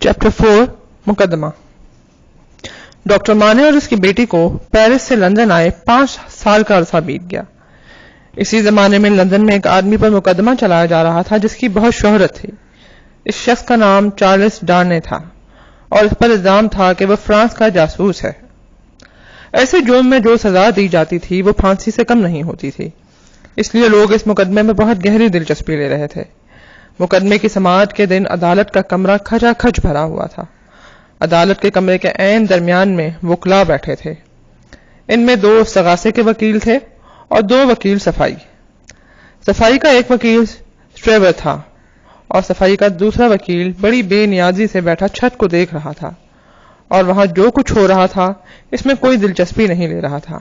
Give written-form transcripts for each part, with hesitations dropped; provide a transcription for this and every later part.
Chapter 4 مقدمہ۔ Doctor مانے اور اس کی بیٹی کو پیرس سے لندن آئے 5 سال کا عرصہ بیت گیا۔ اسی زمانے میں لندن میں ایک آدمی پر مقدمہ چلایا جا رہا تھا جس کی بہت شہرت تھی۔ اس شخص کا نام چارلس ڈارنے تھا اور اس پر الزام تھا کہ وہ فرانس کا جاسوس ہے۔ ایسے جرم میں جو سزا دی جاتی تھی وہ پھانسی سے کم نہیں ہوتی تھی، اس لیے لوگ اس مقدمے میں بہت گہری دلچسپی لے رہے تھے۔ مقدمے کی سماعت کے دن عدالت کا کمرہ کھچا کھچ بھرا ہوا تھا۔ عدالت کے کمرے کے عین درمیان میں وکلاء بیٹھے تھے۔ ان میں 2 استغاثے کے وکیل تھے اور 2 وکیل صفائی۔ صفائی کا ایک وکیل سٹریور تھا اور صفائی کا دوسرا وکیل بڑی بے نیازی سے بیٹھا چھت کو دیکھ رہا تھا اور وہاں جو کچھ ہو رہا تھا اس میں کوئی دلچسپی نہیں لے رہا تھا۔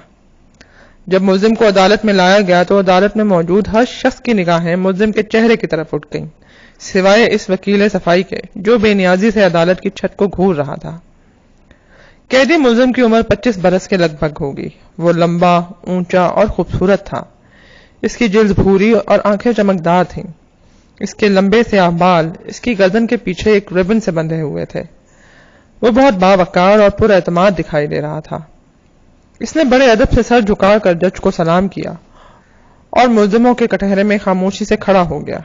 جب ملزم کو عدالت میں لایا گیا تو عدالت میں موجود ہر شخص کی نگاہیں ملزم کے چہرے کی طرف اٹھ گئیں، سوائے اس وکیل صفائی کے جو بے نیازی سے عدالت کی چھت کو گھور رہا تھا۔ قیدی ملزم کی عمر 25 برس کے لگ بھگ ہوگی۔ وہ لمبا، اونچا اور خوبصورت تھا۔ اس کی جلد بھوری اور آنکھیں چمکدار تھیں۔ اس کے لمبے سیاہ بال اس کی گردن کے پیچھے ایک ربن سے بندھے ہوئے تھے۔ وہ بہت باوقار اور پر اعتماد دکھائی دے رہا تھا۔ اس نے بڑے ادب سے سر جھکا کر جج کو سلام کیا اور ملزموں کے کٹہرے میں خاموشی سے کھڑا ہو گیا۔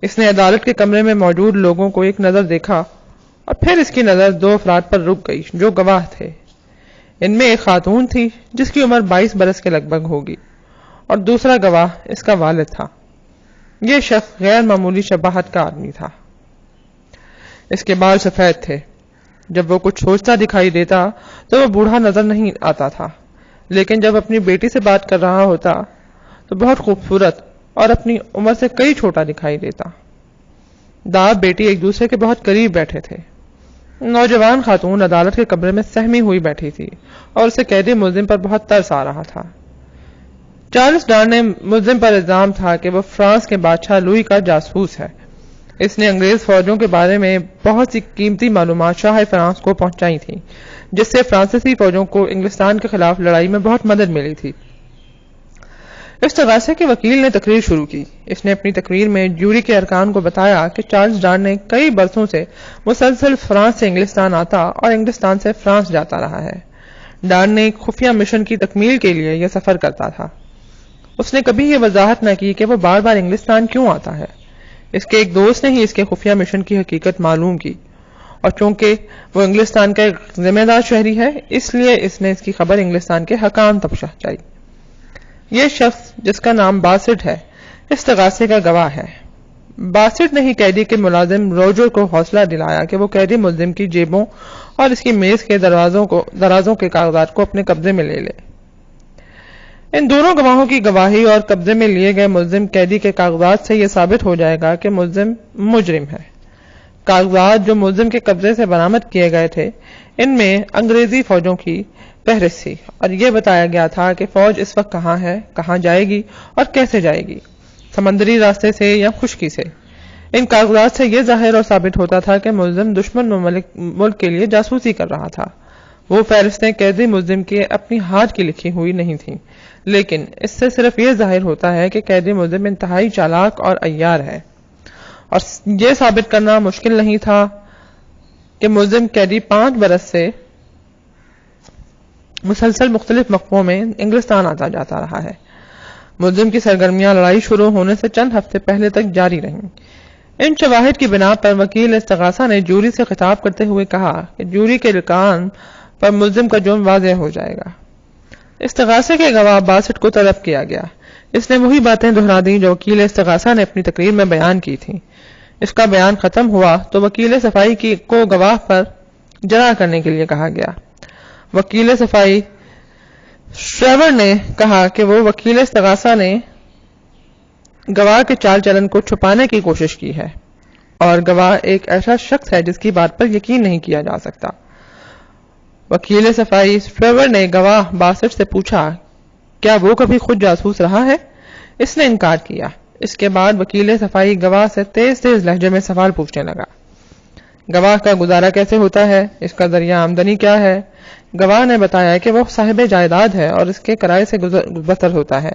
اس نے عدالت کے کمرے میں موجود لوگوں کو ایک نظر دیکھا اور پھر اس کی نظر 2 افراد پر رک گئی جو گواہ تھے۔ ان میں ایک خاتون تھی جس کی عمر 22 برس کے لگ بھگ ہوگی اور دوسرا گواہ اس کا والد تھا۔ یہ شخص غیر معمولی شباہت کا آدمی تھا۔ اس کے بال سفید تھے۔ جب وہ کچھ سوچتا دکھائی دیتا تو وہ بوڑھا نظر نہیں آتا تھا، لیکن جب اپنی بیٹی سے بات کر رہا ہوتا تو بہت خوبصورت اور اپنی عمر سے کئی چھوٹا دکھائی دیتا۔ باپ بیٹی ایک دوسرے کے بہت قریب بیٹھے تھے۔ نوجوان خاتون عدالت کے کمرے میں سہمی ہوئی بیٹھی تھی اور اسے قیدی ملزم پر بہت ترس آ رہا تھا۔ چارلس ڈارنے ملزم پر الزام تھا کہ وہ فرانس کے بادشاہ لوئی کا جاسوس ہے۔ اس نے انگریز فوجوں کے بارے میں بہت سی قیمتی معلومات شاہ فرانس کو پہنچائی تھیں، جس سے فرانسیسی فوجوں کو انگلستان کے خلاف لڑائی میں بہت مدد ملی تھی۔ استغاثے کے وکیل نے تقریر شروع کی۔ اس نے اپنی تقریر میں جوری کے ارکان کو بتایا کہ چارلس ڈارنے کئی برسوں سے مسلسل فرانس سے انگلستان آتا اور انگلستان سے فرانس جاتا رہا ہے۔ ڈارنے ایک خفیہ مشن کی تکمیل کے لیے یہ سفر کرتا تھا۔ اس نے کبھی یہ وضاحت نہ کی کہ وہ بار بار انگلستان کیوں آتا ہے۔ اس کے ایک دوست نے ہی اس کے خفیہ مشن کی حقیقت معلوم کی، اور چونکہ وہ انگلستان کا ایک ذمہ دار شہری ہے اس لیے اس نے اس کی خبر انگلستان کے حکام تک پہنچائی۔ یہ شخص جس کا نام باسٹ ہے استغاثے کا گواہ ہے۔ باسٹ نے ہی قیدی کے ملازم روجر کو حوصلہ دلایا کہ وہ قیدی ملزم کی جیبوں اور اس کی میز کے درازوں کے کاغذات کو اپنے قبضے میں لے لے۔ ان دونوں گواہوں کی گواہی اور قبضے میں لیے گئے ملزم قیدی کے کاغذات سے یہ ثابت ہو جائے گا کہ ملزم مجرم ہے۔ کاغذات جو ملزم کے قبضے سے برآمد کیے گئے تھے ان میں انگریزی فوجوں کی فہرست تھی اور یہ بتایا گیا تھا کہ فوج اس وقت کہاں ہے، کہاں جائے گی اور کیسے جائے گی، سمندری راستے سے یا خشکی سے۔ ان کاغذات سے یہ ظاہر اور ثابت ہوتا تھا کہ ملزم دشمن ملک کے لیے جاسوسی کر رہا تھا۔ وہ فہرستیں قیدی ملزم کی اپنی ہاتھ کی لکھی ہوئی نہیں تھیں، لیکن اس سے صرف یہ ظاہر ہوتا ہے کہ قیدی ملزم انتہائی چالاک اور عیار ہے، اور یہ ثابت کرنا مشکل نہیں تھا کہ ملزم قیدی 5 برس سے مسلسل مختلف موقعوں میں انگلستان آتا جاتا رہا ہے۔ ملزم کی سرگرمیاں لڑائی شروع ہونے سے چند ہفتے پہلے تک جاری رہیں۔ ان شواہد کی بنا پر وکیل استغاثہ نے جوری سے خطاب کرتے ہوئے کہا کہ جوری کے ارکان پر ملزم کا جرم واضح ہو جائے گا۔ استغاثے کے گواہ باسٹ کو طلب کیا گیا۔ اس نے وہی باتیں دہرا دیں جو وکیل استغاثہ نے اپنی تقریر میں بیان کی تھیں۔ اس کا بیان ختم ہوا تو وکیل صفائی کو گواہ پر جرح کرنے کے لیے کہا گیا۔ وکیل صفائی سٹریور نے کہا کہ وہ وکیل استغاثہ نے گواہ کے چال چلن کو چھپانے کی کوشش کی ہے اور گواہ ایک ایسا شخص ہے جس کی بات پر یقین نہیں کیا جا سکتا۔ وکیل صفائی سٹریور نے گواہ باسٹ سے پوچھا کیا وہ کبھی خود جاسوس رہا ہے؟ اس نے انکار کیا۔ اس کے بعد وکیل صفائی گواہ سے تیز لہجے میں سوال پوچھنے لگا۔ گواہ کا گزارا کیسے ہوتا ہے؟ اس کا ذریعہ آمدنی کیا ہے؟ گواہ نے بتایا کہ وہ صاحب جائیداد ہے اور اس کے کرائے سے بسر ہوتا ہے۔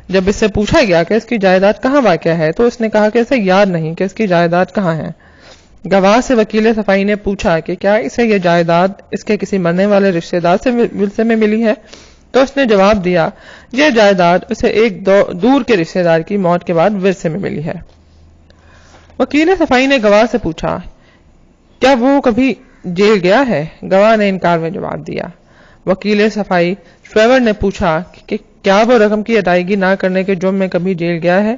جب اس سے پوچھا گیا کہ اس کی جائیداد کہاں واقع ہے تو اس نے کہا کہ اسے یاد نہیں کہ اس کی جائیداد کہاں ہے۔ گواہ سے وکیل صفائی نے پوچھا کہ کیا اسے یہ جائیداد اس کے کسی مرنے والے رشتہ دار سے ورثے میں ملی ہے؟ تو اس نے جواب دیا یہ جائیداد اسے ایک دور کے رشتہ دار کی موت کے بعد ورثے میں ملی ہے۔ وکیل صفائی نے گواہ سے پوچھا کیا وہ کبھی جیل گیا ہے؟ گواہ نے انکار میں جواب دیا۔ وکیل صفائی ٹریور نے پوچھا کہ کیا وہ رقم کی ادائیگی نہ کرنے کے جرم میں کبھی جیل گیا ہے؟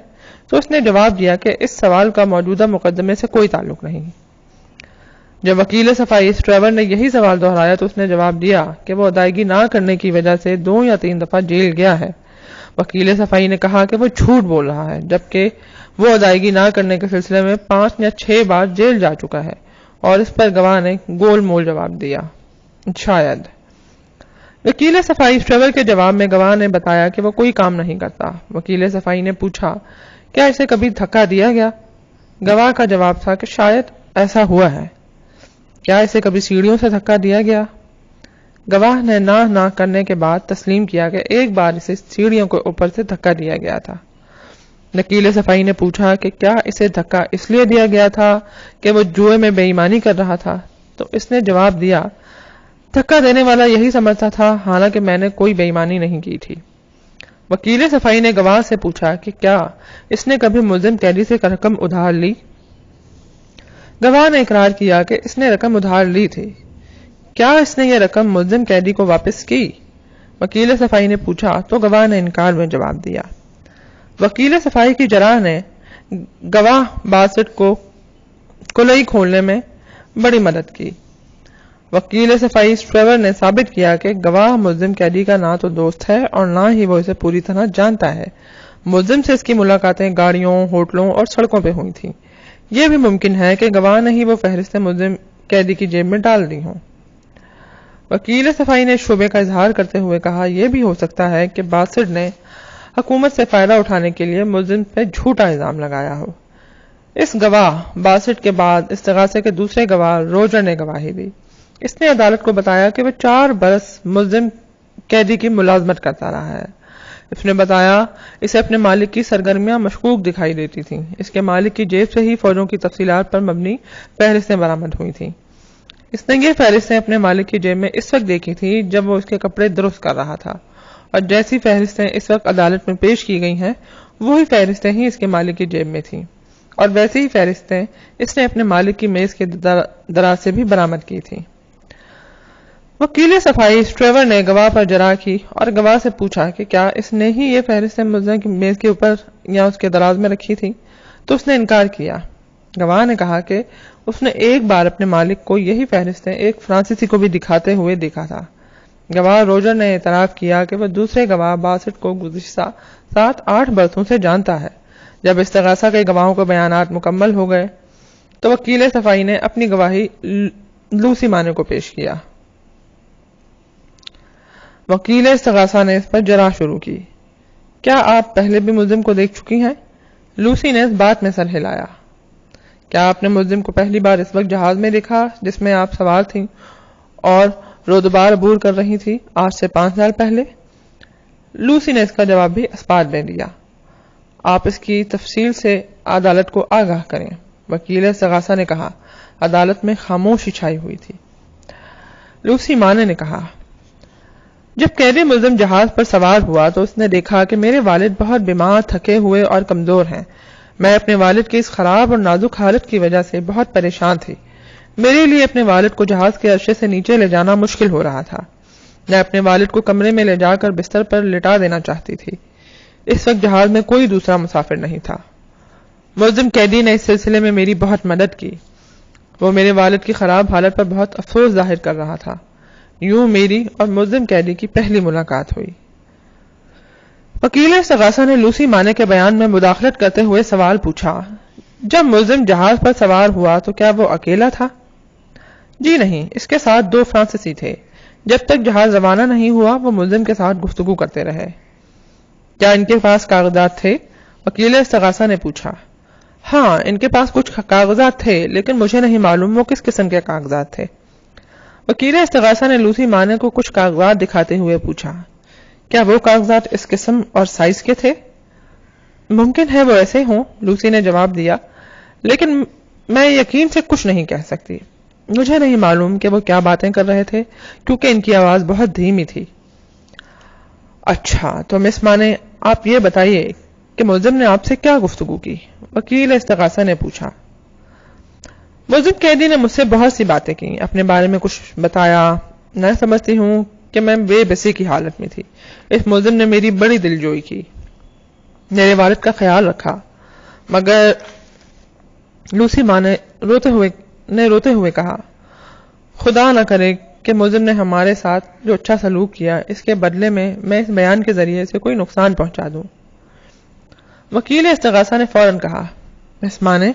تو اس نے جواب دیا کہ اس سوال کا موجودہ مقدمے سے کوئی تعلق نہیں۔ جب وکیل صفائی ٹریور نے یہی سوال دہرایا تو اس نے جواب دیا کہ وہ ادائیگی نہ کرنے کی وجہ سے 2 یا 3 دفعہ جیل گیا ہے۔ وکیل صفائی نے کہا کہ وہ جھوٹ بول رہا ہے، جبکہ وہ ادائیگی نہ کرنے کے سلسلے میں 5 یا 6 بار جیل جا چکا ہے، اور اس پر گواہ نے گول مول جواب دیا شاید۔ وکیل صفائی ٹریور کے جواب میں گواہ نے بتایا کہ وہ کوئی کام نہیں کرتا۔ وکیل صفائی نے پوچھا کیا اسے کبھی دھکا دیا گیا؟ گواہ کا جواب تھا کہ شاید ایسا ہوا ہے۔ کیا اسے کبھی سیڑھیوں سے دھکا دیا گیا؟ گواہ نے نہ کرنے کے بعد تسلیم کیا کہ ایک بار اسے سیڑھیوں کے اوپر سے دھکا دیا گیا تھا۔ وکیل صفائی نے پوچھا کہ کیا اسے دھکا اس لیے دیا گیا تھا کہ وہ جوئے میں بے ایمانی کر رہا تھا؟ تو اس نے جواب دیا دھکا دینے والا یہی سمجھتا تھا، حالانکہ میں نے کوئی بے ایمانی نہیں کی تھی۔ وکیل صفائی نے گواہ سے پوچھا کہ کیا اس نے کبھی ملزم قیدی سے رقم ادھار لی؟ گواہ نے اقرار کیا کہ اس نے رقم ادھار لی تھی۔ کیا اس نے یہ رقم ملزم قیدی کو واپس کی؟ وکیل صفائی نے پوچھا تو گواہ نے انکار میں جواب دیا۔ وکیل صفائی کی جرح نے گواہ باسط کو کلئی کھولنے میں بڑی مدد کی۔ وکیل صفائی ٹریور نے ثابت کیا کہ گواہ ملزم قیدی کا نہ تو دوست ہے اور نہ ہی وہ اسے پوری طرح جانتا ہے۔ ملزم سے اس کی ملاقاتیں گاڑیوں، ہوٹلوں اور سڑکوں پہ ہوئی تھیں۔ یہ بھی ممکن ہے کہ گواہ نے ہی وہ فہرستیں ملزم قیدی کی جیب میں ڈال دی ہوں۔ وکیل صفائی نے شبے کا اظہار کرتے ہوئے کہا یہ بھی ہو سکتا ہے کہ باسط نے حکومت سے فائدہ اٹھانے کے لیے ملزم پہ جھوٹا الزام لگایا ہو۔ اس گواہ باسط کے بعد استغاثے کے دوسرے گواہ روجر نے گواہی دی۔ اس نے عدالت کو بتایا کہ وہ 4 برس ملزم قیدی کی ملازمت کرتا رہا ہے۔ اس نے بتایا اسے اپنے مالک کی سرگرمیاں مشکوک دکھائی دیتی تھیں۔ اس کے مالک کی جیب سے ہی فوجوں کی تفصیلات پر مبنی فہرستیں برآمد ہوئی تھیں۔ اس نے یہ فہرستیں اپنے مالک کی جیب میں اس وقت دیکھی تھی جب وہ اس کے کپڑے درست کر رہا تھا، اور جیسی فہرستیں اس وقت عدالت میں پیش کی گئی ہیں وہی فہرستیں ہی اس کے مالک کی جیب میں تھیں، اور ویسی ہی فہرستیں اس نے اپنے مالک کی میز کے دراز سے بھی برآمد کی تھیں۔ وکیل صفائی ٹریور نے گواہ پر جرح کی اور گواہ سے پوچھا کہ کیا اس نے ہی یہ فہرستیں ملزم کی میز کے اوپر یا اس کے دراز میں رکھی تھی؟ تو اس نے انکار کیا۔ گواہ نے کہا کہ اس نے ایک بار اپنے مالک کو یہی فہرستیں ایک فرانسیسی کو بھی دکھاتے ہوئے دیکھا تھا۔ گواہ روجر نے اعتراف کیا کہ وہ دوسرے گواہ باسط کو گزشتہ 7-8 برسوں سے جانتا ہے۔ جب استغاثہ کے گواہوں کے بیانات مکمل ہو گئے تو وکیل صفائی نے اپنی گواہی لوسی مانے کو پیش کیا۔ وکیل استغاثہ نے اس پر جرح شروع کی۔ کیا آپ پہلے بھی ملزم کو دیکھ چکی ہیں؟ لوسی نے اس بات میں سر ہلایا۔ کیا آپ نے ملزم کو پہلی بار اس وقت جہاز میں دیکھا جس میں آپ سوار تھیں اور رودبار عبور کر رہی تھی آج سے 5 سال پہلے؟ لوسی نے اس کا جواب بھی اسپات دے دیا۔ آپ اس کی تفصیل سے عدالت کو آگاہ کریں۔ وکیل استغاثہ نے کہا۔ عدالت میں خاموشی چھائی ہوئی تھی۔ لوسی مانے نے کہا جب قیدی ملزم جہاز پر سوار ہوا تو اس نے دیکھا کہ میرے والد بہت بیمار، تھکے ہوئے اور کمزور ہیں۔ میں اپنے والد کی اس خراب اور نازک حالت کی وجہ سے بہت پریشان تھی۔ میرے لیے اپنے والد کو جہاز کے عرصے سے نیچے لے جانا مشکل ہو رہا تھا۔ میں اپنے والد کو کمرے میں لے جا کر بستر پر لٹا دینا چاہتی تھی۔ اس وقت جہاز میں کوئی دوسرا مسافر نہیں تھا۔ ملزم قیدی نے اس سلسلے میں میری بہت مدد کی۔ وہ میرے والد کی خراب حالت پر بہت افسوس ظاہر کر رہا تھا۔ یوں میری اور ملزم قیدی کی پہلی ملاقات ہوئی۔ وکیل استغاثہ نے لوسی مانے کے بیان میں مداخلت کرتے ہوئے سوال پوچھا جب ملزم جہاز پر سوار ہوا تو کیا وہ اکیلا تھا؟ جی نہیں، اس کے ساتھ 2 فرانسیسی تھے۔ جب تک جہاز روانہ نہیں ہوا وہ ملزم کے ساتھ گفتگو کرتے رہے۔ کیا ان کے پاس کاغذات تھے؟ وکیل استغاثہ نے پوچھا۔ ہاں، ان کے پاس کچھ کاغذات تھے لیکن مجھے نہیں معلوم وہ کس قسم کے کاغذات تھے۔ وکیل استغاثہ نے لوسی مانے کو کچھ کاغذات دکھاتے ہوئے پوچھا کیا وہ کاغذات اس قسم اور سائز کے تھے؟ ممکن ہے وہ ایسے ہوں، لوسی نے جواب دیا، لیکن میں یقین سے کچھ نہیں کہہ سکتی. مجھے نہیں معلوم کہ وہ کیا باتیں کر رہے تھے کیونکہ ان کی آواز بہت دھیمی تھی. اچھا تو مس مانے آپ یہ بتائیے کہ ملزم نے آپ سے کیا گفتگو کی؟ وکیل استغاثہ نے پوچھا. ملزم قیدی نے مجھ سے بہت سی باتیں کی، اپنے بارے میں کچھ بتایا. میں سمجھتی ہوں کہ میں بے بسی کی حالت میں تھی. اس ملزم نے میری بڑی دلجوئی کی، میرے والد کا خیال رکھا، مگر لوسی ماں نے روتے ہوئے کہا، خدا نہ کرے کہ ملزم نے ہمارے ساتھ جو اچھا سلوک کیا اس کے بدلے میں اس بیان کے ذریعے سے کوئی نقصان پہنچا دوں. وکیل استغاثہ نے فوراً کہا، مس مانے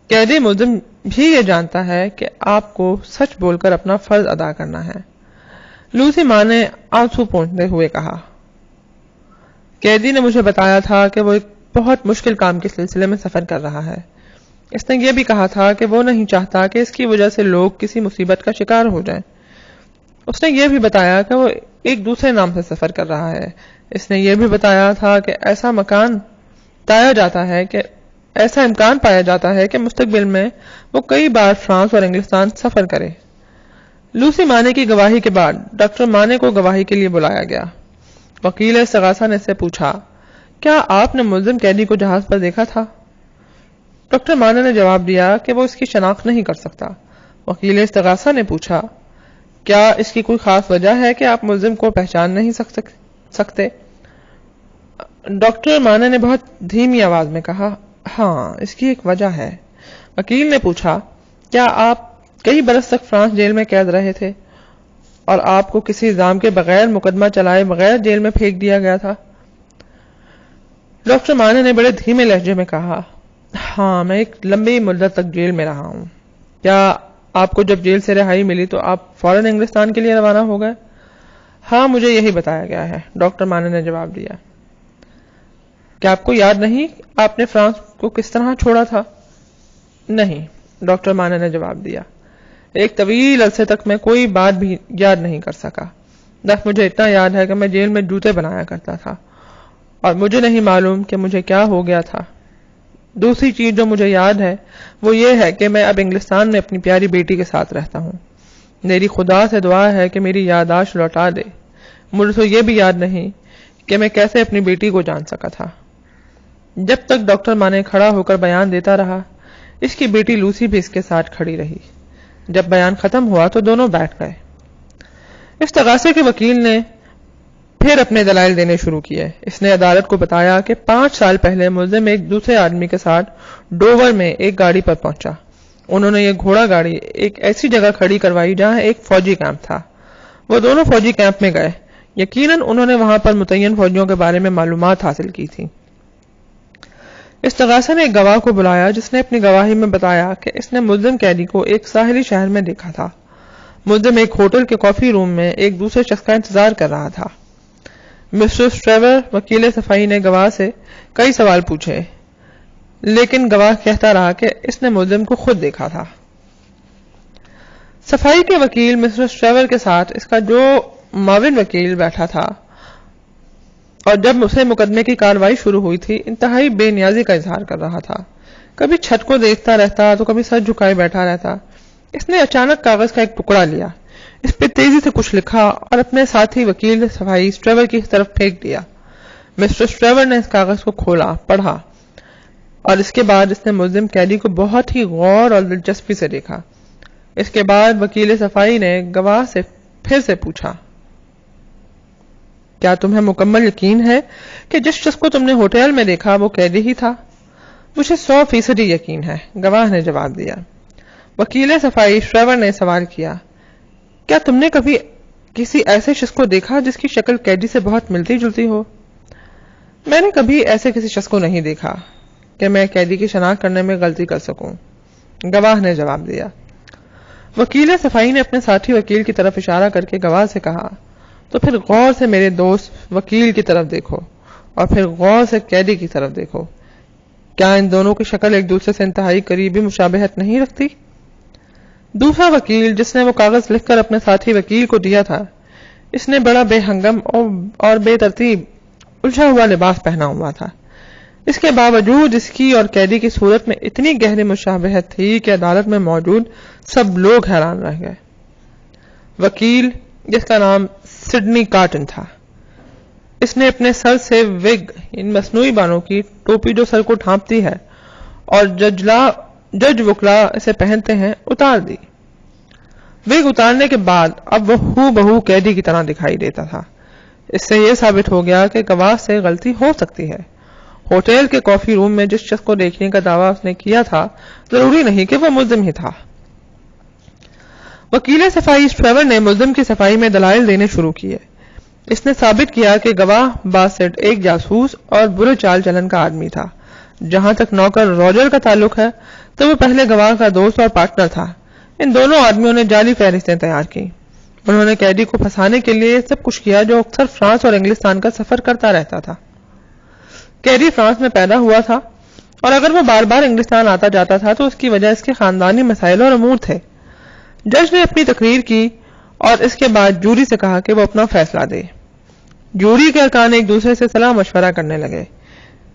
قیدی ملزم بھی یہ جانتا ہے کہ آپ کو سچ بول کر اپنا فرض ادا کرنا ہے. لوسی ماں نے آنسو پوچھتے ہوئے کہا، قیدی نے مجھے بتایا تھا کہ وہ ایک بہت مشکل کام کے سلسلے میں سفر کر رہا ہے. اس نے یہ بھی کہا تھا کہ وہ نہیں چاہتا کہ اس کی وجہ سے لوگ کسی مصیبت کا شکار ہو جائیں. اس نے یہ بھی بتایا کہ وہ ایک دوسرے نام سے سفر کر رہا ہے. اس نے یہ بھی بتایا تھا کہ ایسا امکان پایا جاتا ہے کہ مستقبل میں وہ کئی بار فرانس اور انگلستان سفر کرے. لوسی مانے کی گواہی کے بعد ڈاکٹر مانے کو گواہی کے لیے بلایا گیا. وکیل استغاثہ نے اس سے پوچھا، کیا آپ نے ملزم قیدی کو جہاز پر دیکھا تھا؟ ڈاکٹر مانے نے جواب دیا کہ وہ اس کی شناخت نہیں کر سکتا. وکیل استغاثہ نے پوچھا، کیا اس کی کوئی خاص وجہ ہے کہ آپ ملزم کو پہچان نہیں سکتے؟ ڈاکٹر مانے نے بہت دھیمی آواز میں کہا، ہاں اس کی ایک وجہ ہے. وکیل نے پوچھا، کیا آپ کئی برس تک فرانس جیل میں قید رہے تھے اور آپ کو کسی الزام کے بغیر مقدمہ چلائے بغیر جیل میں پھینک دیا گیا تھا؟ ڈاکٹر مانے نے بڑے دھیمے لہجے میں کہا، ہاں میں ایک لمبی مدت تک جیل میں رہا ہوں. کیا آپ کو جب جیل سے رہائی ملی تو آپ فوراً انگلستان کے لیے روانہ ہو گئے؟ ہاں مجھے یہی بتایا گیا ہے، ڈاکٹر مانے نے جواب دیا. کیا آپ کو یاد نہیں آپ نے فرانس کو کس طرح چھوڑا تھا؟ نہیں، ڈاکٹر مانے نے جواب دیا. ایک طویل عرصے تک میں کوئی بات بھی یاد نہیں کر سکا. بس مجھے اتنا یاد ہے کہ میں جیل میں جوتے بنایا کرتا تھا اور مجھے نہیں معلوم کہ مجھے کیا ہو گیا تھا. دوسری چیز جو مجھے یاد ہے وہ یہ ہے کہ میں اب انگلستان میں اپنی پیاری بیٹی کے ساتھ رہتا ہوں. میری خدا سے دعا ہے کہ میری یادداشت لوٹا دے. مجھے تو یہ بھی یاد نہیں کہ میں کیسے اپنی بیٹی کو جان سکا تھا. جب تک ڈاکٹر مانے کھڑا ہو کر بیان دیتا رہا، اس کی بیٹی لوسی بھی اس کے ساتھ کھڑی رہی. جب بیان ختم ہوا تو دونوں بیٹھ گئے. استغاثے کے وکیل نے پھر اپنے دلائل دینے شروع کیے. اس نے عدالت کو بتایا کہ 5 سال پہلے ملزم ایک دوسرے آدمی کے ساتھ ڈوور میں ایک گاڑی پر پہنچا. انہوں نے یہ گھوڑا گاڑی ایک ایسی جگہ کھڑی کروائی جہاں ایک فوجی کیمپ تھا. وہ دونوں فوجی کیمپ میں گئے. یقیناً انہوں نے وہاں پر متعین فوجیوں کے بارے میں معلومات حاصل کی تھی. استغاثہ نے ایک گواہ کو بلایا جس نے اپنی گواہی میں بتایا کہ اس نے ملزم قیدی کو ایک ساحلی شہر میں دیکھا تھا. ملزم ایک ہوٹل کے کافی روم میں ایک دوسرے شخص کا انتظار کر رہا تھا. مسٹر اسٹریور، وکیل صفائی نے گواہ سے کئی سوال پوچھے، لیکن گواہ کہتا رہا کہ اس نے ملزم کو خود دیکھا تھا. صفائی کے وکیل مسٹر اسٹریور کے ساتھ اس کا جو معاون وکیل بیٹھا تھا اور جب اسے مقدمے کی کارروائی شروع ہوئی تھی انتہائی بے نیازی کا اظہار کر رہا تھا. کبھی چھت کو دیکھتا رہتا تو کبھی سر جھکائے بیٹھا رہتا. اس نے اچانک کاغذ کا ایک ٹکڑا لیا، اس پہ تیزی سے کچھ لکھا اور اپنے ساتھی وکیل صفائی اسٹریور کی طرف پھینک دیا. مسٹر اسٹریور نے اس کاغذ کو کھولا، پڑھا اور اس کے بعد اس نے ملزم قیدی کو بہت ہی غور اور دلچسپی سے دیکھا. اس کے بعد وکیل صفائی نے گواہ سے پھر سے پوچھا، کیا تمہیں مکمل یقین ہے کہ جس شخص کو تم نے ہوٹل میں دیکھا وہ قیدی ہی تھا؟ مجھے 100% یقین ہے، گواہ نے جواب دیا. وکیل صفائی اسٹریور نے سوال کیا، کیا تم نے کبھی کسی ایسے شخص کو دیکھا جس کی شکل قیدی سے بہت ملتی جلتی ہو؟ میں نے کبھی ایسے کسی شخص کو نہیں دیکھا کہ میں قیدی کی شناخت کرنے میں غلطی کر سکوں، گواہ نے جواب دیا. وکیل صفائی نے اپنے ساتھی وکیل کی طرف اشارہ کر کے گواہ سے کہا، تو پھر غور سے میرے دوست وکیل کی طرف دیکھو اور پھر غور سے قیدی کی طرف دیکھو. کیا ان دونوں کی شکل ایک دوسرے سے انتہائی قریبی مشابہت نہیں رکھتی؟ دوسرا وکیل جس نے وہ کاغذ لکھ کر اپنے ساتھی وکیل کو دیا تھا، اس نے بڑا بے ہنگم اور بے ترتیب الجھا ہوا لباس پہنا ہوا تھا. اس کے باوجود اس کی اور قیدی کی صورت میں اتنی گہری مشابہت تھی کہ عدالت میں موجود سب لوگ حیران رہ گئے۔ وکیل، جس کا نام سڈنی کارٹن تھا، اس نے اپنے سر سے وگ، ان مصنوعی بالوں کی ٹوپی جو سر کو ڈھانپتی ہے اور جج وکلا اسے پہنتے ہیں، اتار دی۔ وگ اتارنے کے بعد اب وہ ہو بہو قیدی کی طرح دکھائی دیتا تھا۔ اس سے یہ ثابت ہو گیا کہ گواہ سے غلطی ہو سکتی ہے۔ ہوٹل کے کافی روم میں جس شخص کو دیکھنے کا دعویٰ اس نے کیا تھا، ضروری نہیں کہ وہ ملزم ہی تھا۔ وکیل صفائی ٹریور نے ملزم کی صفائی میں دلائل دینے شروع کیے۔ اس نے ثابت کیا کہ گواہ باسٹ ایک جاسوس اور برے چال چلن کا آدمی تھا۔ جہاں تک نوکر روجر کا تعلق ہے تو وہ پہلے گواہ کا دوست اور پارٹنر تھا۔ ان دونوں آدمیوں نے جعلی فہرستیں تیار کی۔ انہوں نے قیدی کو پھنسانے کے لیے سب کچھ کیا، جو اکثر فرانس اور انگلستان کا سفر کرتا رہتا تھا۔ قیدی فرانس میں پیدا ہوا تھا اور اگر وہ بار بار انگلستان آتا جاتا تھا تو اس کی وجہ اس کے خاندانی مسائل اور امور تھے۔ جج نے اپنی تقریر کی اور اس کے بعد جوری سے کہا کہ وہ اپنا فیصلہ دے۔ جوری کے ارکان ایک دوسرے سے صلاح مشورہ کرنے لگے۔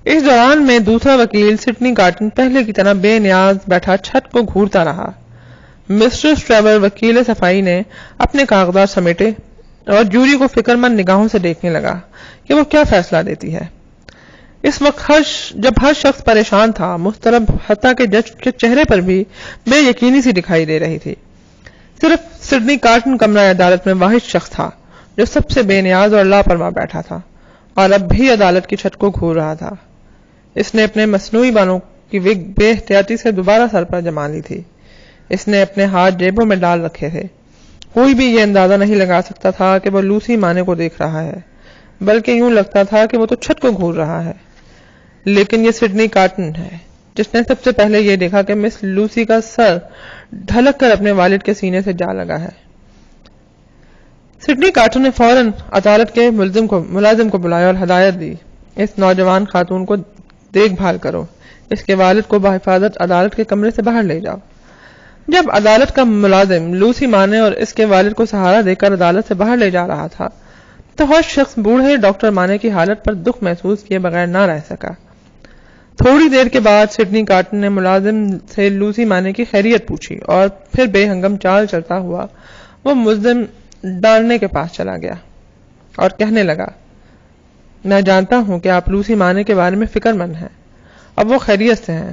اس دوران میں دوسرا وکیل سڈنی کارٹن پہلے کی طرح بے نیاز بیٹھا چھت کو گھورتا رہا۔ مسٹر ٹریور، وکیل صفائی، نے اپنے کاغذات سمیٹے اور جوری کو فکر مند نگاہوں سے دیکھنے لگا کہ وہ کیا فیصلہ دیتی ہے۔ اس وقت جب ہر شخص پریشان تھا، مضطرب، حتیٰ کہ جج کے چہرے پر بھی بے یقینی سی دکھائی دے رہی تھی۔ صرف سڈنی کارٹن کمرہ عدالت میں واحد شخص تھا جو سب سے بے نیاز اور لاپرواہ بیٹھا تھا اور اب بھی عدالت کی چھت کو گھور رہا تھا۔ اس نے اپنے مصنوعی بالوں کی وگ بے احتیاطی سے دوبارہ سر پر جما لی تھی۔ اس نے اپنے ہاتھ جیبوں میں ڈال رکھے تھے۔ کوئی بھی یہ اندازہ نہیں لگا سکتا تھا کہ وہ لوسی مانے کو دیکھ رہا ہے، بلکہ یوں لگتا تھا کہ وہ تو چھت کو گھور رہا ہے۔ لیکن یہ سڈنی کارٹن ہے جس نے سب سے پہلے یہ دیکھا کہ مس لوسی کا سر ڈھلک کر اپنے والد کے سینے سے جا لگا ہے۔ سڈنی کارٹن نے فوراً عدالت کے ملازم کو بلایا اور ہدایت دی، اس نوجوان خاتون کو دیکھ بھال کرو، اس کے والد کو بحفاظت عدالت کے کمرے سے باہر لے جاؤ۔ جب عدالت کا ملازم لوسی مانے اور اس کے والد کو سہارا دے کر عدالت سے باہر لے جا رہا تھا تو ہر شخص بوڑھے ڈاکٹر مانے کی حالت پر دکھ محسوس کیے بغیر نہ رہ سکا۔ تھوڑی دیر کے بعد سڈنی کارٹن نے ملازم سے لوسی مانے کی خیریت پوچھی اور پھر بے ہنگم چال چلتا ہوا وہ ملزم ڈارنے کے پاس چلا گیا اور کہنے لگا، میں جانتا ہوں کہ آپ لوسی مانے کے بارے میں فکر مند ہیں، اب وہ خیریت سے ہیں۔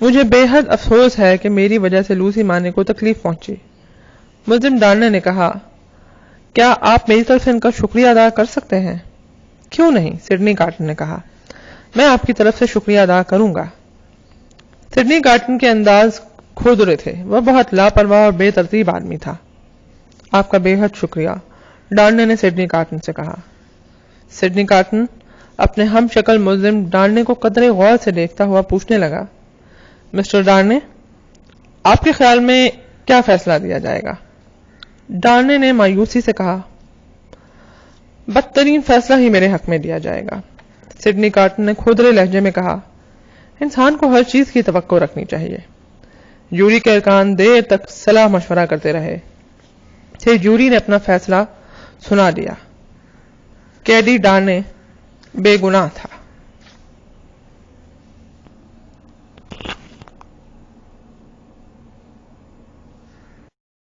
مجھے بے حد افسوس ہے کہ میری وجہ سے لوسی مانے کو تکلیف پہنچی۔ ملزم ڈارنے نے کہا، کیا آپ میری طرف سے ان کا شکریہ ادا کر سکتے ہیں؟ کیوں نہیں، سڈنی کارٹن نے کہا، میں آپ کی طرف سے شکریہ ادا کروں گا۔ سڈنی کارٹن کے انداز کھردرے تھے، وہ بہت لاپرواہ اور بے ترتیب آدمی تھا۔ آپ کا بے حد شکریہ، ڈارنے نے سڈنی کارٹن سے کہا۔ سڈنی کارٹن اپنے ہم شکل ملزم ڈارنے کو قدرے غور سے دیکھتا ہوا پوچھنے لگا، مسٹر ڈارنے، آپ کے خیال میں کیا فیصلہ دیا جائے گا؟ ڈارنے نے مایوسی سے کہا، بدترین فیصلہ ہی میرے حق میں دیا جائے گا۔ سڈنی کارٹن نے کھردرے لہجے میں کہا، انسان کو ہر چیز کی توقع رکھنی چاہیے۔ جوری کے ارکان دیر تک صلاح مشورہ کرتے رہے۔ پھر جوری نے اپنا فیصلہ سنا دیا۔ قیدی ڈارنے بے گناہ تھا۔